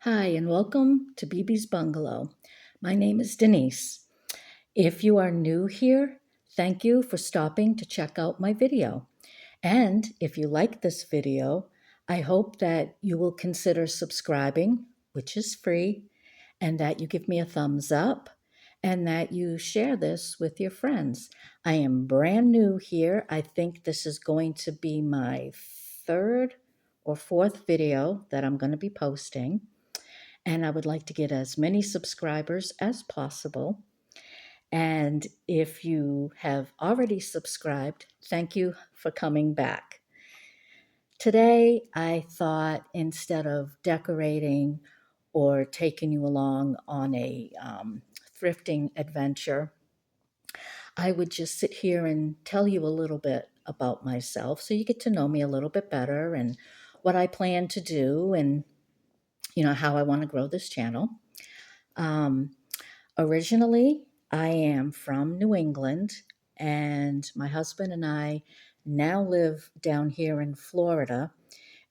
Hi, and welcome to Bebe's Bungalow. My name is Denise. If you are new here, thank you for stopping to check out my video. And if you like this video, I hope that you will consider subscribing, which is free, and that you give me a thumbs up and that you share this with your friends. I am brand new here. I think this is going to be my third or fourth video that I'm going to be posting, and I would like to get as many subscribers as possible. And if you have already subscribed, thank you for coming back. Today, I thought instead of decorating or taking you along on a thrifting adventure, I would just sit here and tell you a little bit about myself so you get to know me a little bit better and what I plan to do and how I want to grow this channel. Um, Originally, I am from New England, and my husband and I now live down here in Florida,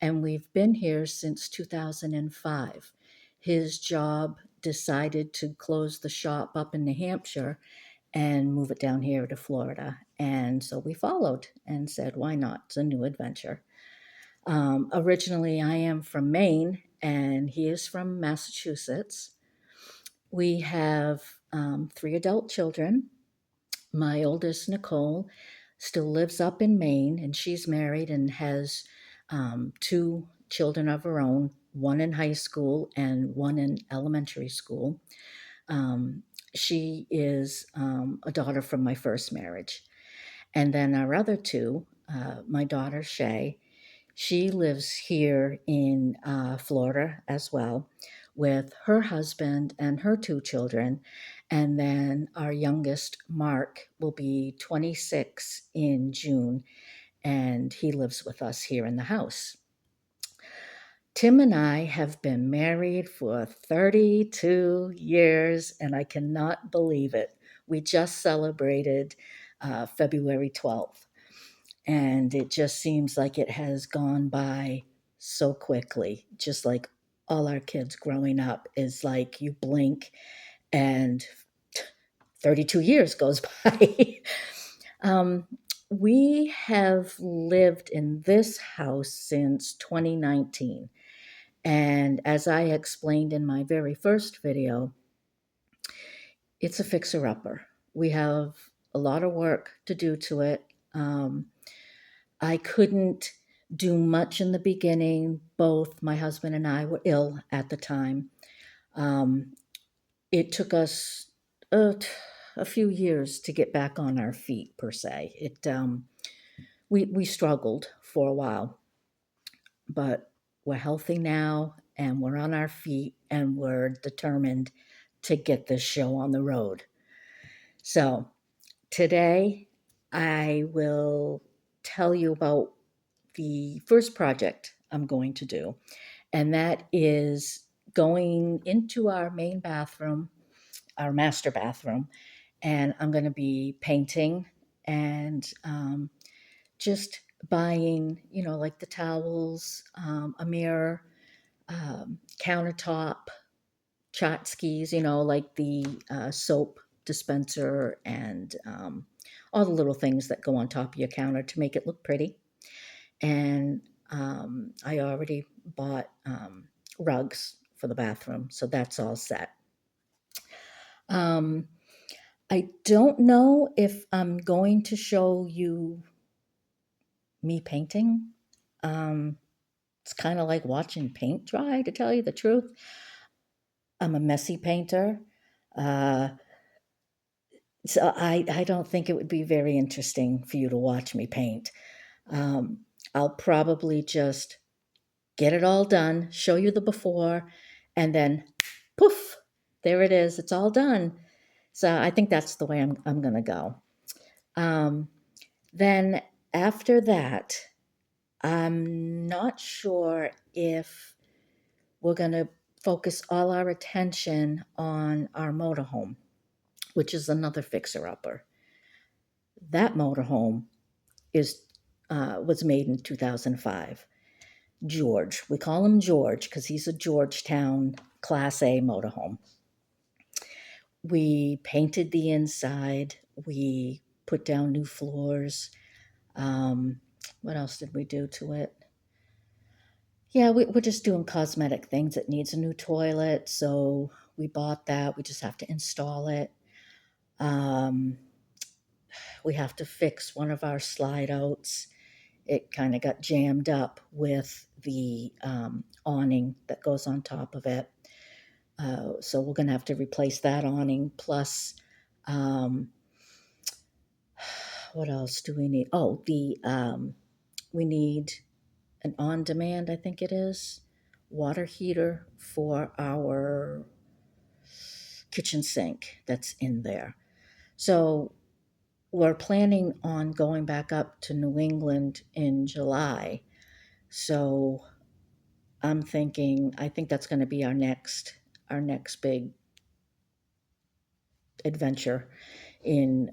and we've been here since 2005. His job decided to close the shop up in New Hampshire and move it down here to Florida. And so we followed and said, why not? It's a new adventure. Originally, I am from Maine, and he is from Massachusetts. We have three adult children. My oldest, Nicole, still lives up in Maine, and she's married and has two children of her own, one in high school and one in elementary school. Um, she is a daughter from my first marriage. And then our other two, my daughter, Shay, she lives here in Florida as well with her husband and her two children. And then our youngest, Mark, will be 26 in June, and he lives with us here in the house. Tim and I have been married for 32 years, and I cannot believe it. We just celebrated February 12th. And it just seems like it has gone by so quickly, just like all our kids growing up is like you blink and 32 years goes by. um, we have lived in this house since 2019. And as I explained in my very first video, it's a fixer-upper. We have a lot of work to do to it. I couldn't do much in the beginning. Both my husband and I were ill at the time. Um, it took us a few years to get back on our feet, per se. We struggled for a while, but we're healthy now and we're on our feet and we're determined to get this show on the road. So today I will tell you about the first project I'm going to do, and that is going into our main bathroom, our master bathroom, and I'm going to be painting and just buying, like the towels, a mirror, countertop, tchotchkes, like the soap dispenser and all the little things that go on top of your counter to make it look pretty. And I already bought rugs for the bathroom, so that's all set. Um, I don't know if I'm going to show you me painting. Um, it's kind of like watching paint dry, to tell you the truth. I'm a messy painter. Uh, so I don't think it would be very interesting for you to watch me paint. Um, I'll probably just get it all done, show you the before, and then poof, there it is. It's all done. So I think that's the way I'm going to go. Um, then after that, I'm not sure if we're going to focus all our attention on our motorhome, which is another fixer-upper. That motorhome is was made in 2005. George. We call him George because he's a Georgetown Class A motorhome. We painted the inside. We put down new floors. Um, what else did we do to it? Yeah, we're just doing cosmetic things. It needs a new toilet, so we bought that. We just have to install it. Um, we have to fix one of our slide outs. It kind of got jammed up with the awning that goes on top of it. So we're going to have to replace that awning. Plus, um, what else do we need? Oh, the we need an on-demand, I think it is, water heater for our kitchen sink that's in there. So we're planning on going back up to New England in July. So I'm thinking, I think that's going to be our next big adventure in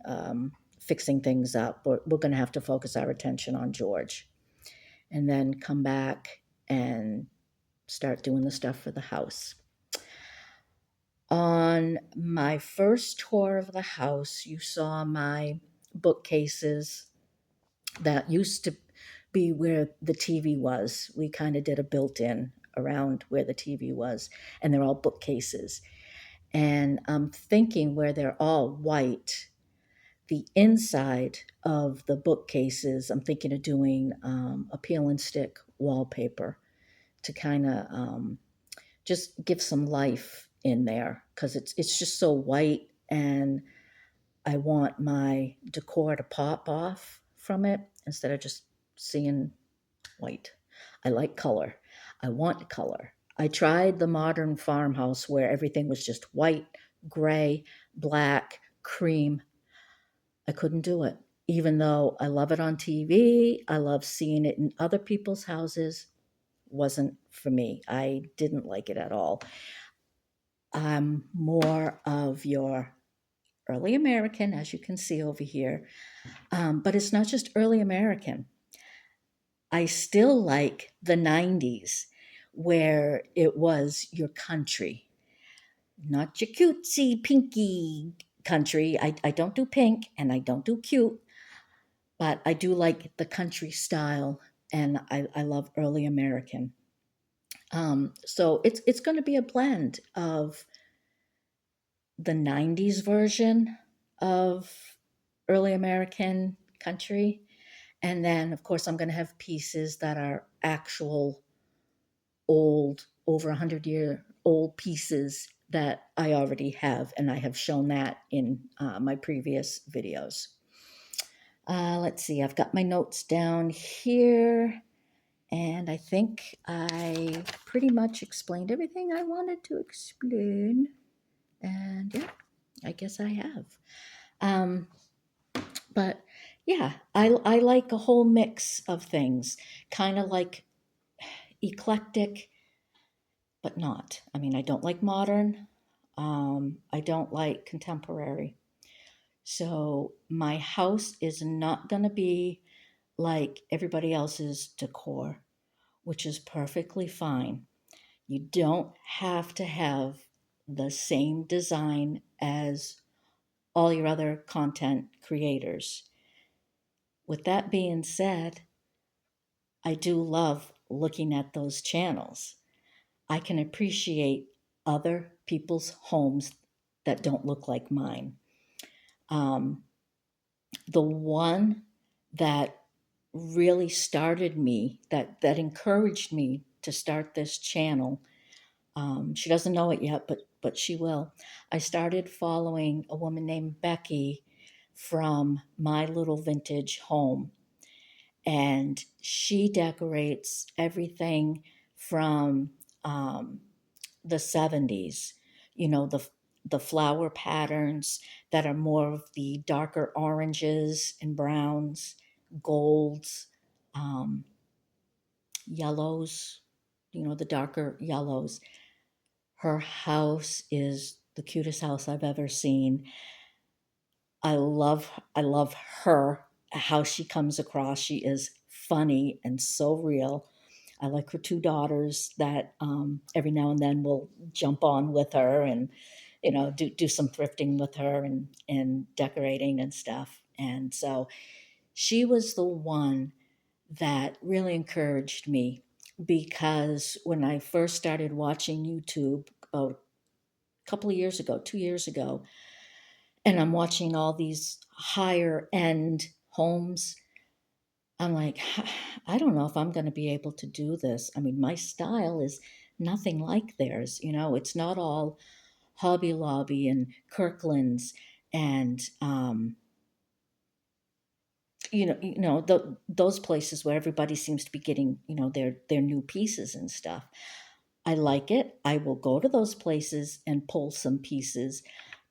fixing things up. We're going to have to focus our attention on George and then come back and start doing the stuff for the house. On my first tour of the house, you saw my bookcases that used to be where the TV was. We kind of did a built in around where the TV was, and they're all bookcases. And I'm thinking where they're all white, the inside of the bookcases, I'm thinking of doing a peel and stick wallpaper to kind of just give some life in there because it's just so white, and I want my decor to pop off from it instead of just seeing white. I like color. I want color. I tried the modern farmhouse where everything was just white, gray, black, cream. I couldn't do it. Even though I love it on TV, I love seeing it in other people's houses, wasn't for me. I didn't like it at all. I'm more of your early American, as you can see over here. But it's not just early American. I still like the 90s where it was your country, not your cutesy, pinky country. I don't do pink and I don't do cute, but I do like the country style and I love early American. So it's going to be a blend of the 90s version of early American country. And then, of course, I'm going to have pieces that are actual old, over 100-year old pieces that I already have. And I have shown that in my previous videos. Let's see, I've got my notes down here. And I think I pretty much explained everything I wanted to explain. And yeah, I guess I have. Um, but yeah, I like a whole mix of things, kind of like eclectic, but not. I mean, I don't like modern. I don't like contemporary. So my house is not going to be like everybody else's decor, which is perfectly fine. You don't have to have the same design as all your other content creators. With that being said, I do love looking at those channels. I can appreciate other people's homes that don't look like mine. Um, the one that really started me, that encouraged me to start this channel, she doesn't know it yet, but she will. I started following a woman named Becky from My Little Vintage Home, and she decorates everything from the 70s, you know, the flower patterns that are more of the darker oranges and browns, golds, um, yellows, you know, the darker yellows. Her house is the cutest house I've ever seen. I love her, how she comes across. She is funny and so real. I like her two daughters that every now and then will jump on with her and, do some thrifting with her and decorating and stuff. And so she was the one that really encouraged me because when I first started watching YouTube about a couple of years ago, 2 years ago, and I'm watching all these higher end homes, I'm like, I don't know if I'm going to be able to do this. I mean, my style is nothing like theirs. It's not all Hobby Lobby and Kirkland's and those places where everybody seems to be getting their new pieces and stuff. I like it. I will go to those places and pull some pieces,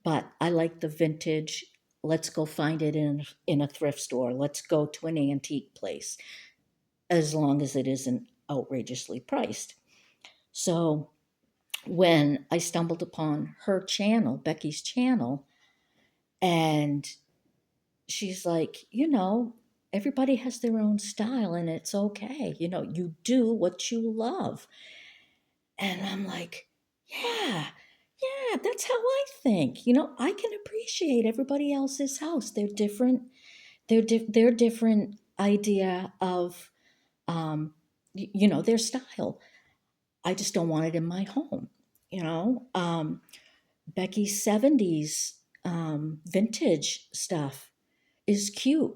but I like the vintage. Let's go find it in a thrift store. Let's go to an antique place, as long as it isn't outrageously priced. So when I stumbled upon her channel, Becky's channel, and she's like, everybody has their own style and it's okay. You do what you love. And I'm like, yeah, yeah, that's how I think. I can appreciate everybody else's house. They're different. They're different idea of, their style. I just don't want it in my home. Becky's 70s vintage stuff is cute,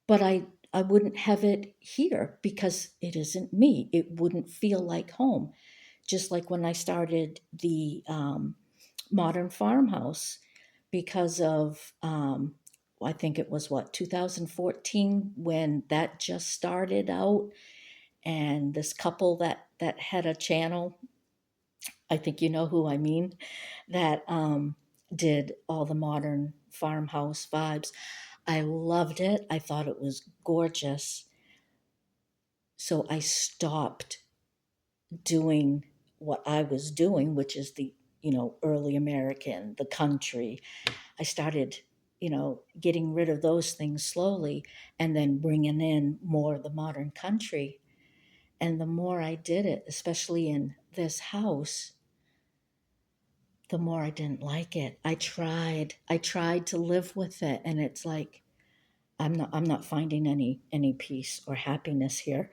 but I wouldn't have it here because it isn't me. It wouldn't feel like home. Just like when I started the modern farmhouse, because of I think it was 2014 when that just started out, and this couple that had a channel, I think you know who I mean, that did all the modern farmhouse vibes. I loved it. I thought it was gorgeous. So I stopped doing what I was doing, which is the, early American, the country. I started, getting rid of those things slowly and then bringing in more of the modern country. And the more I did it, especially in this house, the more I didn't like it. I tried to live with it, and it's like I'm not finding any peace or happiness here.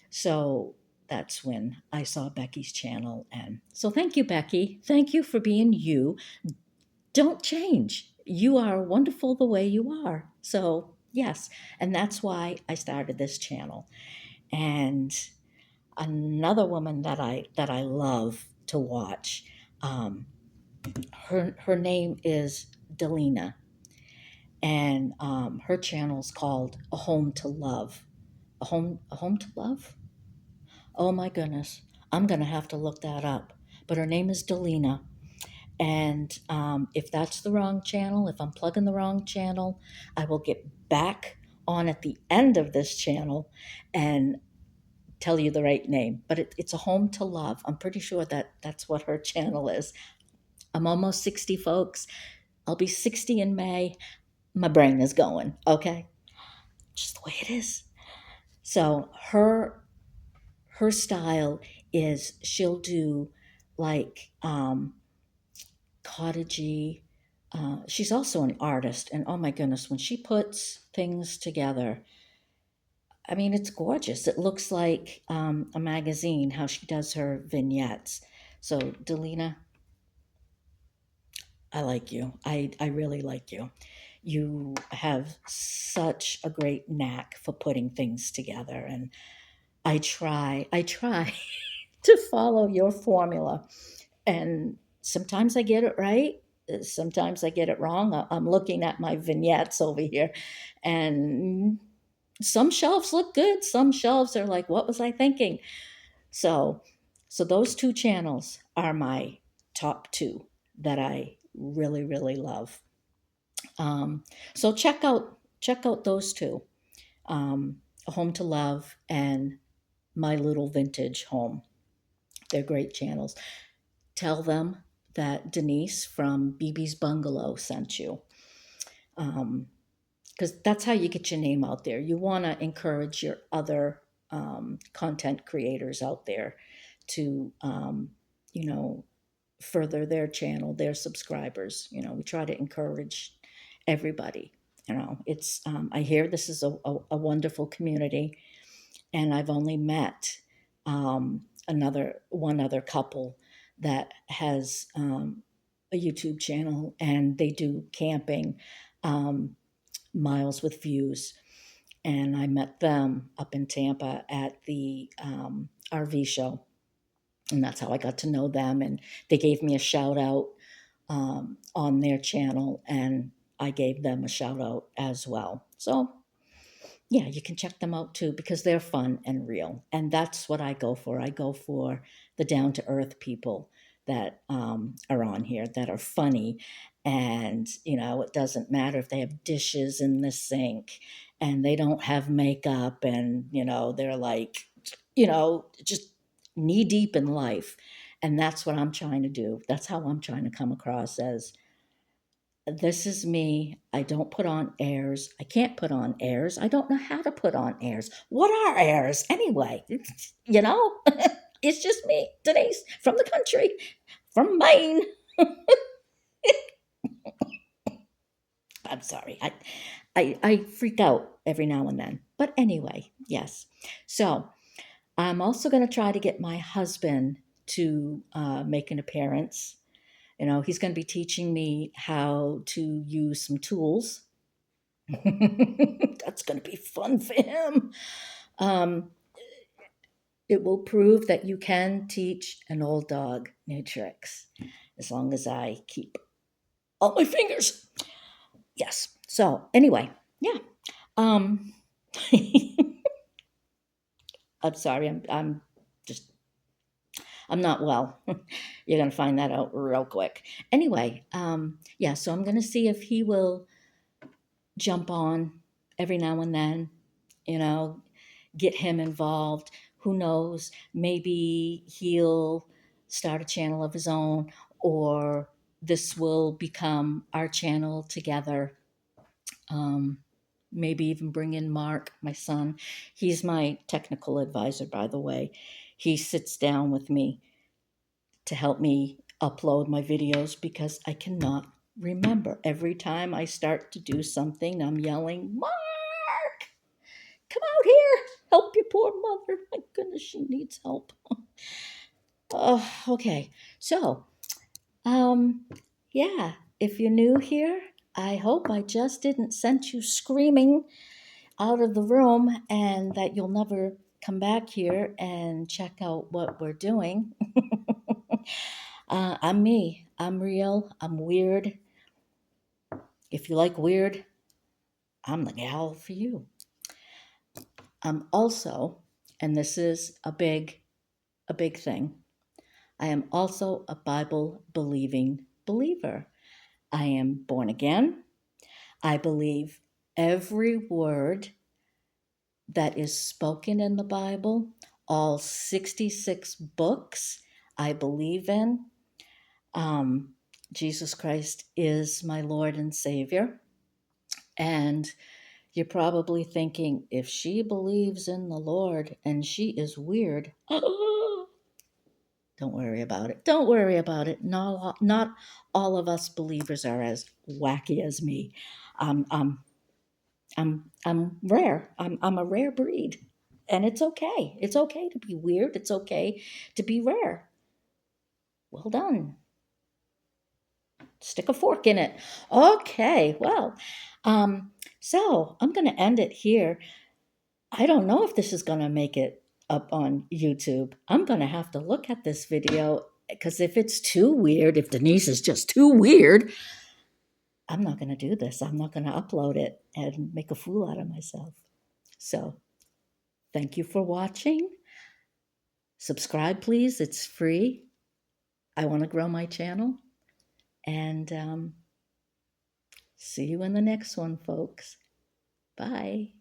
So that's when I saw Becky's channel. And so thank you, Becky. Thank you for being you. Don't change. You are wonderful the way you are. So, yes. And that's why I started this channel. And another woman that I love to watch, um, her name is Delina. And her channel's called A Home to Love. A home to love? Oh my goodness. I'm going to have to look that up. But her name is Delina. And if that's the wrong channel, if I'm plugging the wrong channel, I will get back on at the end of this channel and tell you the right name. But it's A Home to Love. I'm pretty sure that's what her channel is. I'm almost 60, folks. I'll be 60 in May. My brain is going, okay? Just the way it is. So her style is she'll do like cottagey. She's also an artist, and oh my goodness, when she puts things together, I mean, it's gorgeous. It looks like a magazine, how she does her vignettes. So, Delina, I like you. I really like you. You have such a great knack for putting things together, and I try to follow your formula. And sometimes I get it right. Sometimes I get it wrong. I'm looking at my vignettes over here, and some shelves look good. Some shelves are like, what was I thinking? So, so those two channels are my top two that I really, really love. So check out those two, A Home to Love and My Little Vintage Home. They're great channels. Tell them that Denise from Bebe's Bungalow sent you. Because that's how you get your name out there. You want to encourage your other content creators out there to, you know, further their channel, their subscribers. You know, we try to encourage everybody. You know, it's I hear this is a wonderful community, and I've only met another one other couple that has a YouTube channel, and they do camping, um, miles with views. And I met them up in Tampa at the RV show, and that's how I got to know them. And they gave me a shout out on their channel, and I gave them a shout out as well. So yeah, you can check them out too because they're fun and real. And that's what I go for. I go for the down to earth people that are on here that are funny. And, you know, it doesn't matter if they have dishes in the sink and they don't have makeup and, you know, they're like, you know, just knee deep in life. And that's what I'm trying to do. That's how I'm trying to come across as this is me. I don't put on airs. I can't put on airs. I don't know how to put on airs. What are airs anyway? You know, it's just me, Denise, from the country, from Maine. I'm sorry. I freak out every now and then. But anyway, yes. So I'm also going to try to get my husband to make an appearance. You know, he's going to be teaching me how to use some tools. That's going to be fun for him. Um, it will prove that you can teach an old dog new tricks as long as I keep all my fingers. Yes. So anyway, yeah. Um, I'm sorry. I'm just I'm not well. You're gonna find that out real quick. Anyway, yeah. So I'm gonna see if he will jump on every now and then. You know, get him involved. Who knows? Maybe he'll start a channel of his own, or this will become our channel together. Um, Maybe even bring in Mark, my son. He's my technical advisor, by the way. He sits down with me to help me upload my videos because I cannot remember. Every time I start to do something, I'm yelling, Mark, come out here, help your poor mother. My goodness, she needs help. Okay, so, um, yeah, if you're new here, I hope I just didn't send you screaming out of the room and that you'll never come back here and check out what we're doing. I'm me. I'm real. I'm weird. If you like weird, I'm the gal for you. I'm also, and this is a big thing, I am also a Bible believing believer. I am born again. I believe every word that is spoken in the Bible, all 66 books I believe in. Um, Jesus Christ is my Lord and Savior. And you're probably thinking, if she believes in the Lord and she is weird, don't worry about it. Don't worry about it. Not all of us believers are as wacky as me. Um, um, I'm rare. I'm a rare breed, and it's okay. It's okay to be weird. It's okay to be rare. Well done. Stick a fork in it. Okay. Well, so I'm going to end it here. I don't know if this is going to make it up on YouTube. I'm going to have to look at this video because if it's too weird, if Denise is just too weird, I'm not going to do this. I'm not going to upload it and make a fool out of myself. So, thank you for watching. Subscribe, please. It's free. I want to grow my channel. And see you in the next one, folks. Bye.